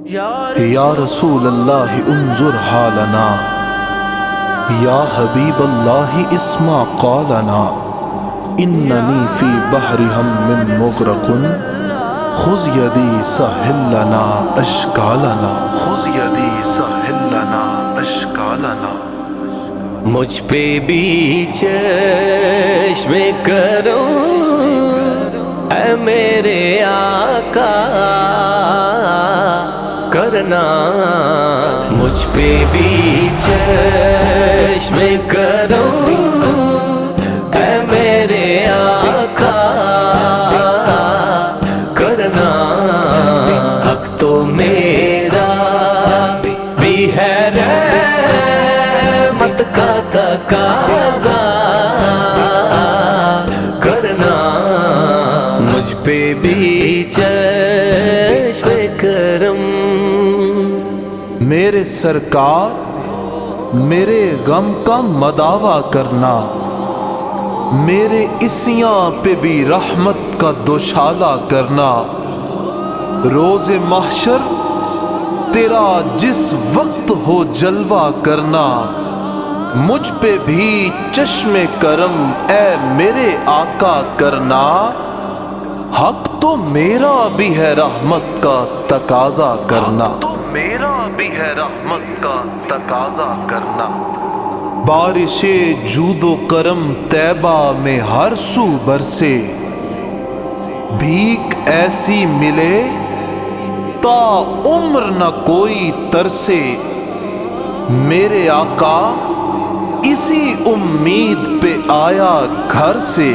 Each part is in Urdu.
یا رسول اللہ انظر حالنا، یا حبیب اللہ اسمع قالنا، اننی فی بحر ہم مغرق، خذ یدی سہل لنا اشکالنا، خذ یدی سہل لنا اشکالنا۔ مجھ پہ بھی چشم کرم اے میرے آقا کرنا، مجھ پہ بھی چشم کرم اے میرے آقا کرنا۔ حق تو میرا بھی ہے رحمت کا تقاضا کرنا، مجھ پہ بھی چشم کرم۔ میرے سرکار میرے غم کا مداوع کرنا، میرے اسیاں پہ بھی رحمت کا دوشالہ کرنا۔ روز محشر تیرا جس وقت ہو جلوہ کرنا، مجھ پہ بھی چشم کرم اے میرے آقا کرنا۔ حق تو میرا بھی ہے رحمت کا تقاضا کرنا، تو میرا بھی ہے رحمت کا تقاضا کرنا۔ بارش جود و کرم طیبہ میں ہر سو برسے، بھیک ایسی ملے تا عمر نہ کوئی ترسے۔ میرے آقا اسی امید پہ آیا گھر سے،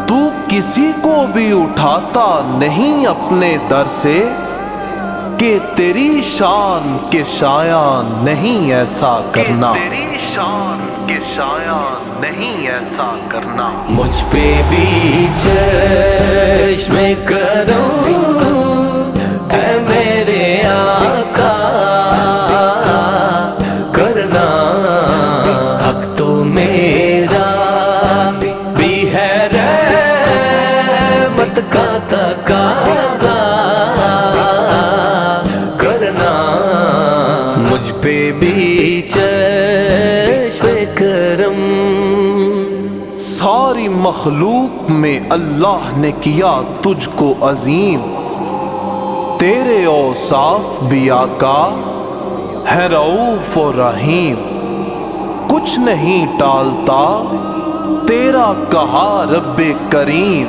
تو کسی کو بھی اٹھاتا نہیں اپنے در سے، کہ تیری شان کے شایان نہیں ایسا کرنا، تیری شان کے شایان نہیں ایسا کرنا۔ مجھ پہ بھی چشم کرم اے میرے آقا کرنا، حق تو میرا بھی ہے رحمت کا تقاضا کرنا، مجھ پہ بھی چشم کرم۔ ساری مخلوق میں اللہ نے کیا تجھ کو عظیم، تیرے اوصاف بھی آقا ہے رؤوف و رحیم۔ کچھ نہیں ٹالتا تیرا کہا رب کریم،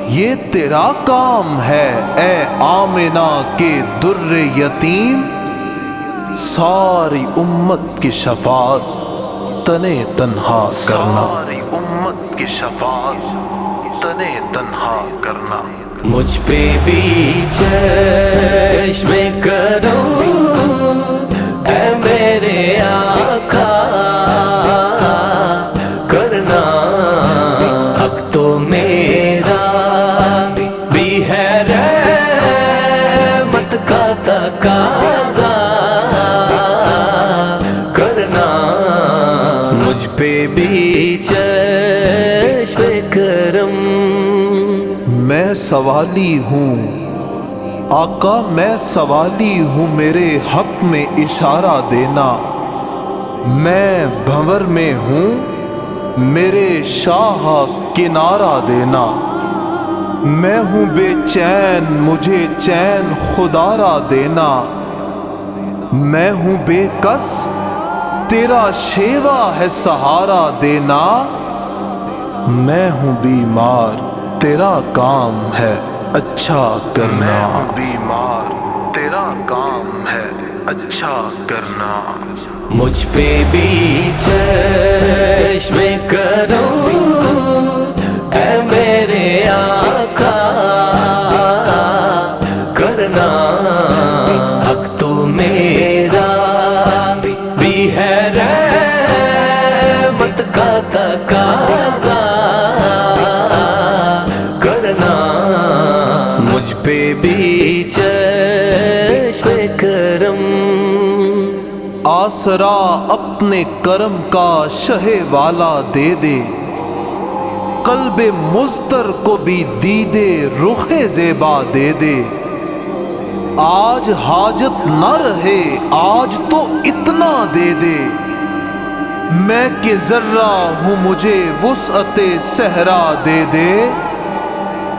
یہ تیرا کام ہے اے آمنہ کے در یتیم۔ ساری امت کی شفاعت تنے تنہا کرنا، ساری امت کی شفاعت تنے تنہا کرنا۔ مجھ پہ بھی چشم کرم اے میرے آقا کرنا، حق تو میرا بھی ہے رحمت کا تقاضا کرنا، مجھ پہ بھی چشم کرم۔ میں سوالی ہوں آقا، میں سوالی ہوں، میرے حق میں اشارہ دینا۔ میں بھنور میں ہوں، میرے شاہ کنارہ دینا۔ میں ہوں بے چین، مجھے چین خدارہ دینا۔ میں ہوں بے کس، تیرا شیوا ہے سہارا دینا۔ میں ہوں بیمار، تیرا کام ہے اچھا کرنا، میں ہوں بیمار، تیرا کام ہے اچھا کرنا۔ مجھ پہ بھی چشم کرم اے میرے آقا کرنا، حق تو میرا بھی ہے رحمت کا تقاضا کرنا، مجھ پہ بھی چشم کرم۔ آسرا اپنے کرم کا شہ والا دے دے، قلب مضطر کو بھی دیدے رخ زیبا دے دے۔ آج حاجت نہ رہے آج تو اتنا دے دے، میں کہ ذرہ ہوں مجھے وسعت صحرا دے دے،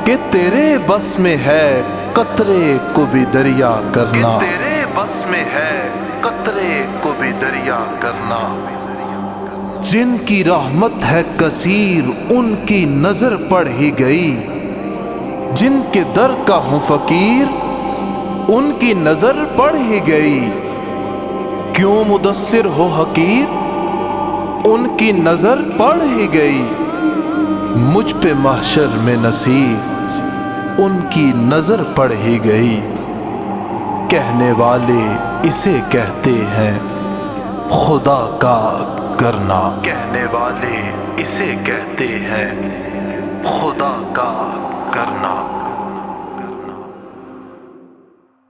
کہ تیرے بس میں ہے قطرے کو بھی دریا کرنا، کہ تیرے بس میں ہے قطرے کو بھی دریا کرنا۔ جن کی رحمت ہے کثیر ان کی نظر پڑ ہی گئی، جن کے در کا ہوں فقیر ان کی نظر پڑ ہی گئی، کیوں مدثر ہو حقیر ان کی نظر پڑ ہی گئی، مجھ پہ محشر میں نصیر ان کی نظر پڑ ہی گئی، کہنے والے اسے کہتے ہیں خدا کا کرنا، کہنے والے اسے کہتے ہیں خدا کا کرنا۔